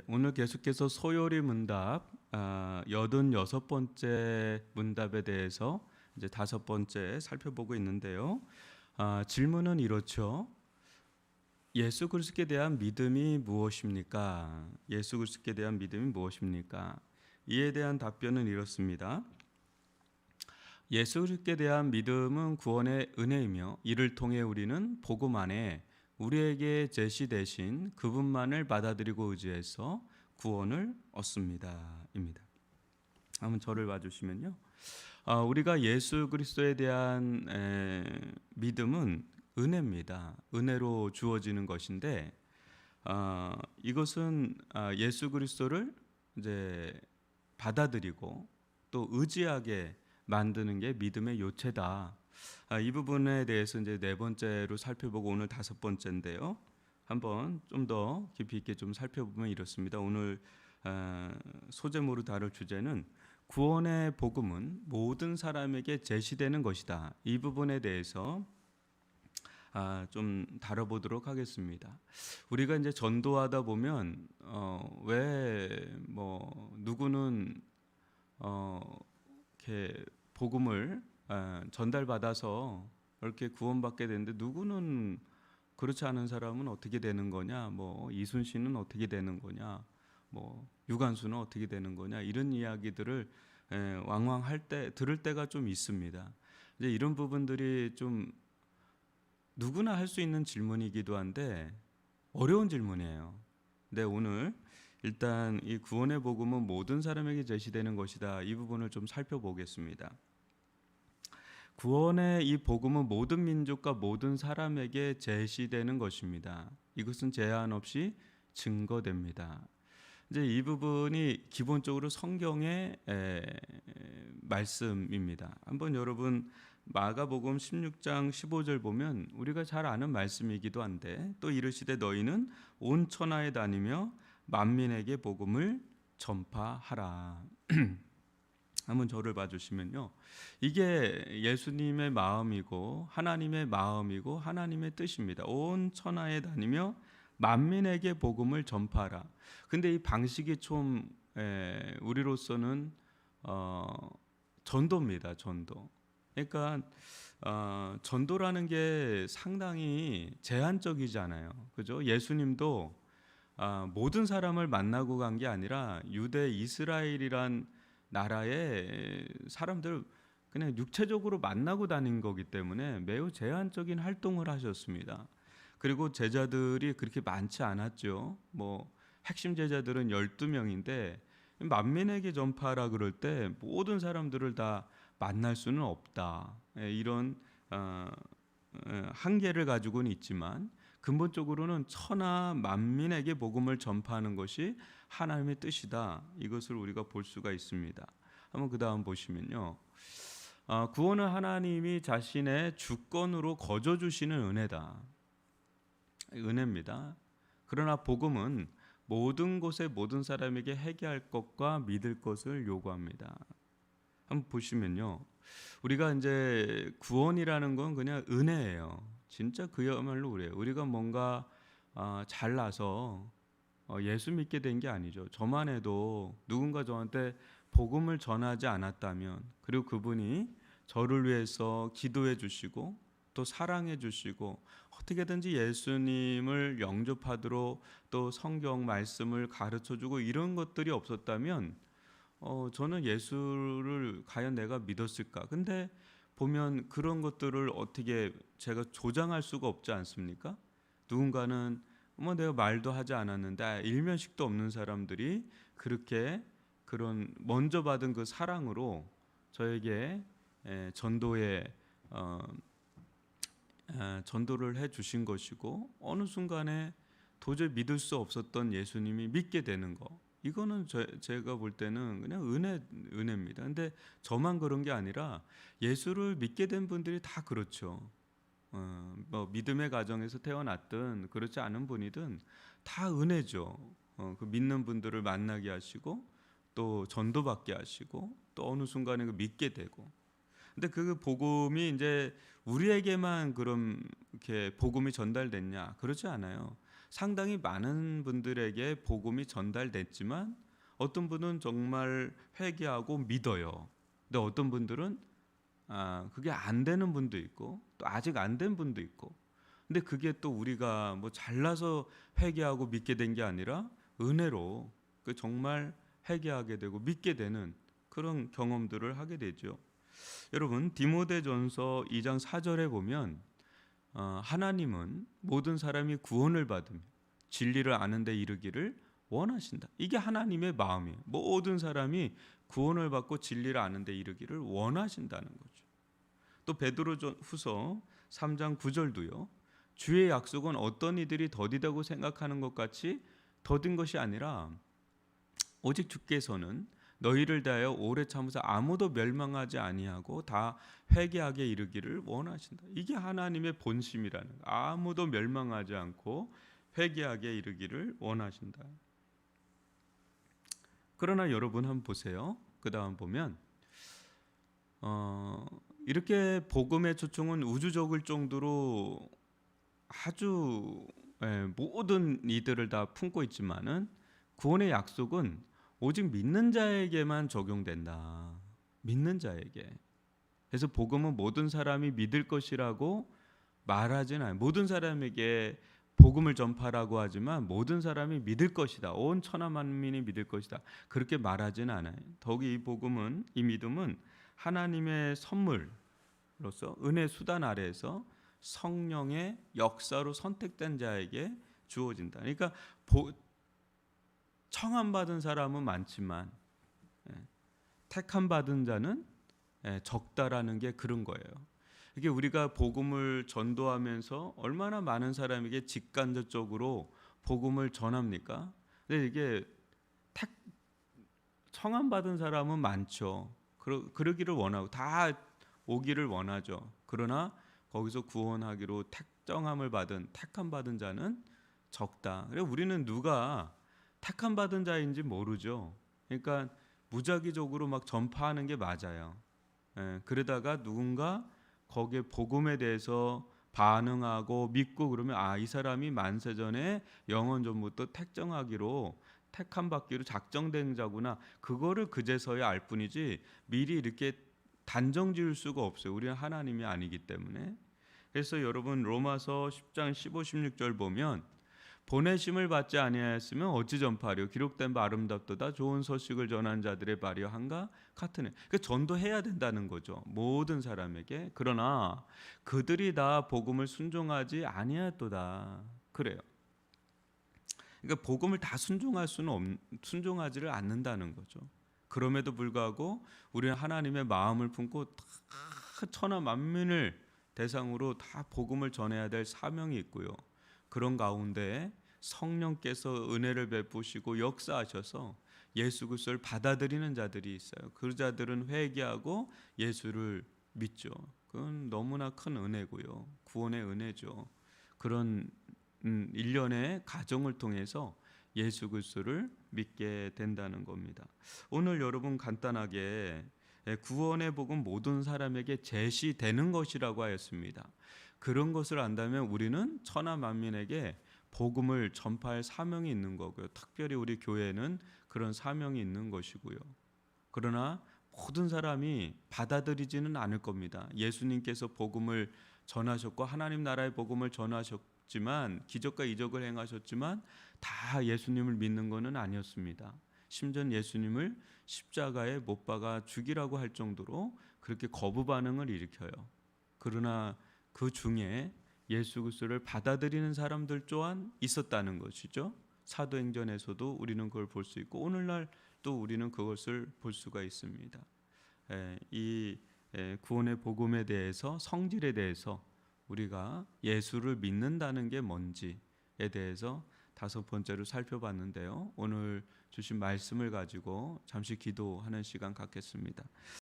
오늘 계속해서 소요리 문답 86번째 문답에 대해서 이제 5번째 살펴보고 있는데요. 질문은 이렇죠. 예수 그리스도에 대한 믿음이 무엇입니까? 예수 그리스도에 대한 믿음이 무엇입니까? 이에 대한 답변은 이렇습니다. 예수 그리스도에 대한 믿음은 구원의 은혜이며 이를 통해 우리는 복음 안에 우리에게 제시되신 그분만을 받아들이고 의지해서 구원을 얻습니다. 입니다. 한번 저를 봐주시면요. 우리가 예수 그리스도에 대한 믿음은 은혜입니다. 은혜로 주어지는 것인데 이것은 예수 그리스도를 이제 받아들이고 또 의지하게 만드는 게 믿음의 요체다. 이 부분에 대해서 이제 4번째로 살펴보고 오늘 5번째인데요. 한번 좀 더 깊이 있게 좀 살펴보면 이렇습니다. 오늘 소제모로 다룰 주제는 구원의 복음은 모든 사람에게 제시되는 것이다. 이 부분에 대해서 좀 다뤄보도록 하겠습니다. 우리가 이제 전도하다 보면 왜 뭐 누구는 이렇게 복음을 전달받아서 이렇게 구원받게 되는데 누구는 그렇지 않은 사람은 어떻게 되는 거냐? 뭐 이순신은 어떻게 되는 거냐? 뭐 유관순은 어떻게 되는 거냐? 이런 이야기들을 왕왕 들을 때가 좀 있습니다. 이제 이런 부분들이 좀 누구나 할 수 있는 질문이기도 한데 어려운 질문이에요. 근데 오늘 일단 이 구원의 복음은 모든 사람에게 제시되는 것이다. 이 부분을 좀 살펴보겠습니다. 구원의 이 복음은 모든 민족과 모든 사람에게 제시되는 것입니다. 이것은 제한 없이 증거됩니다. 이제 이 부분이 기본적으로 성경의 말씀입니다. 한번 여러분 마가복음 16장 15절 보면 우리가 잘 아는 말씀이기도 한데 또 이르시되 너희는 온 천하에 다니며 만민에게 복음을 전파하라. 한번 저를 봐주시면요. 이게 예수님의 마음이고 하나님의 마음이고 하나님의 뜻입니다. 온 천하에 다니며 만민에게 복음을 전파하라. 근데 이 방식이 좀 우리로서는 전도입니다. 전도. 그러니까 전도라는 게 상당히 제한적이잖아요. 그죠? 예수님도 모든 사람을 만나고 간 게 아니라 유대 이스라엘이란 나라의 사람들 그냥 육체적으로 만나고 다닌 거기 때문에 매우 제한적인 활동을 하셨습니다. 그리고 제자들이 그렇게 많지 않았죠. 뭐 핵심 제자들은 12명인데 만민에게 전파하라 그럴 때 모든 사람들을 다 만날 수는 없다. 이런 한계를 가지고는 있지만 근본적으로는 천하 만민에게 복음을 전파하는 것이 하나님의 뜻이다. 이것을 우리가 볼 수가 있습니다. 한번 그 다음 보시면요. 구원은 하나님이 자신의 주권으로 거저 주시는 은혜다. 은혜입니다. 그러나 복음은 모든 곳에 모든 사람에게 회개할 것과 믿을 것을 요구합니다. 한번 보시면요. 우리가 이제 구원이라는 건 그냥 은혜예요. 진짜 그야말로 그래요. 우리가 뭔가 잘나서 예수 믿게 된 게 아니죠. 저만 해도 누군가 저한테 복음을 전하지 않았다면 그리고 그분이 저를 위해서 기도해 주시고 또 사랑해 주시고 어떻게든지 예수님을 영접하도록 또 성경 말씀을 가르쳐 주고 이런 것들이 없었다면 저는 예수를 과연 내가 믿었을까? 근데 보면 그런 것들을 어떻게 제가 조장할 수가 없지 않습니까? 누군가는 뭐 내가 말도 하지 않았는데 일면식도 없는 사람들이 그렇게 그런 먼저 받은 그 사랑으로 저에게 전도에 전도를 해 주신 것이고 어느 순간에 도저히 믿을 수 없었던 예수님이 믿게 되는 거. 이거는 제가 볼 때는 그냥 은혜입니다. 근데 저만 그런 게 아니라 예수를 믿게 된 분들이 다 그렇죠. 뭐 믿음의 가정에서 태어났든 그렇지 않은 분이든 다 은혜죠. 그 믿는 분들을 만나게 하시고 또 전도받게 하시고 또 어느 순간에 믿게 되고. 근데 그 복음이 이제 우리에게만 그럼 이렇게 복음이 전달됐냐? 그렇지 않아요. 상당히 많은 분들에게 복음이 전달됐지만 어떤 분은 정말 회개하고 믿어요. 근데 어떤 분들은 그게 안 되는 분도 있고 또 아직 안 된 분도 있고. 근데 그게 또 우리가 뭐 잘나서 회개하고 믿게 된 게 아니라 은혜로 그 정말 회개하게 되고 믿게 되는 그런 경험들을 하게 되죠. 여러분 디모데전서 2장 4절에 보면 하나님은 모든 사람이 구원을 받으며 진리를 아는 데 이르기를 원하신다. 이게 하나님의 마음이에요. 모든 사람이 구원을 받고 진리를 아는 데 이르기를 원하신다는 거죠. 또 베드로후서 3장 9절도요. 주의 약속은 어떤 이들이 더디다고 생각하는 것 같이 더딘 것이 아니라 오직 주께서는 너희를 대하여 오래 참으사 아무도 멸망하지 아니하고 다 회개하게 이르기를 원하신다. 이게 하나님의 본심이라는 거예요. 아무도 멸망하지 않고 회개하게 이르기를 원하신다. 그러나 여러분 한번 보세요. 그 다음 보면 이렇게 복음의 초청은 우주적일 정도로 아주 모든 이들을 다 품고 있지만은 구원의 약속은 오직 믿는 자에게만 적용된다. 믿는 자에게. 그래서 복음은 모든 사람이 믿을 것이라고 말하진 않아요. 모든 사람에게 복음을 전파라고 하지만 모든 사람이 믿을 것이다. 온 천하 만민이 믿을 것이다. 그렇게 말하진 않아요. 더욱이 이 복음은, 이 믿음은 하나님의 선물로서 은혜 수단 아래에서 성령의 역사로 선택된 자에게 주어진다. 그러니까 청함 받은 사람은 많지만 택함 받은 자는 적다라는 게 그런 거예요. 이게 우리가 복음을 전도하면서 얼마나 많은 사람에게 직간접적으로 복음을 전합니까? 근데 이게 청함 받은 사람은 많죠. 그러기를 원하고 다 오기를 원하죠. 그러나 거기서 구원하기로 택정함을 받은 택함 받은 자는 적다. 그래 우리는 누가 택함 받은 자인지 모르죠. 그러니까 무작위적으로 막 전파하는 게 맞아요. 그러다가 누군가 거기에 복음에 대해서 반응하고 믿고 그러면 이 사람이 만세전에 영원 전부터 택정하기로 택함 받기로 작정된 자구나. 그거를 그제서야 알 뿐이지 미리 이렇게 단정 지을 수가 없어요. 우리는 하나님이 아니기 때문에. 그래서 여러분 로마서 10장 15, 16절 보면 보내심을 받지 아니하였으면 어찌 전파하려 기록된 바 아름답도다 좋은 소식을 전한 자들의 발이여 한가 같으네. 그 전도해야 된다는 거죠. 모든 사람에게. 그러나 그들이 다 복음을 순종하지 아니하였도다. 그래요. 그러니까 복음을 다 순종하지를 않는다는 거죠. 그럼에도 불구하고 우리는 하나님의 마음을 품고 다 천하 만민을 대상으로 다 복음을 전해야 될 사명이 있고요. 그런 가운데 성령께서 은혜를 베푸시고 역사하셔서 예수 그리스도를 받아들이는 자들이 있어요. 그 자들은 회개하고 예수를 믿죠. 그건 너무나 큰 은혜고요. 구원의 은혜죠. 그런 일련의 가정을 통해서 예수 그리스도를 믿게 된다는 겁니다. 오늘 여러분 간단하게 구원의 복음 모든 사람에게 제시되는 것이라고 하였습니다. 그런 것을 안다면 우리는 천하 만민에게 복음을 전파할 사명이 있는 거고요. 특별히 우리 교회는 그런 사명이 있는 것이고요. 그러나 모든 사람이 받아들이지는 않을 겁니다. 예수님께서 복음을 전하셨고 하나님 나라의 복음을 전하셨지만 기적과 이적을 행하셨지만 다 예수님을 믿는 것은 아니었습니다. 심지어 예수님을 십자가에 못 박아 죽이라고 할 정도로 그렇게 거부 반응을 일으켜요. 그러나 그 중에 예수 그리스도를 받아들이는 사람들 또한 있었다는 것이죠. 사도행전에서도 우리는 그걸 볼 수 있고 오늘날 또 우리는 그것을 볼 수가 있습니다. 이 구원의 복음에 대해서 성질에 대해서 우리가 예수를 믿는다는 게 뭔지에 대해서 5번째로 살펴봤는데요. 오늘 주신 말씀을 가지고 잠시 기도하는 시간 갖겠습니다.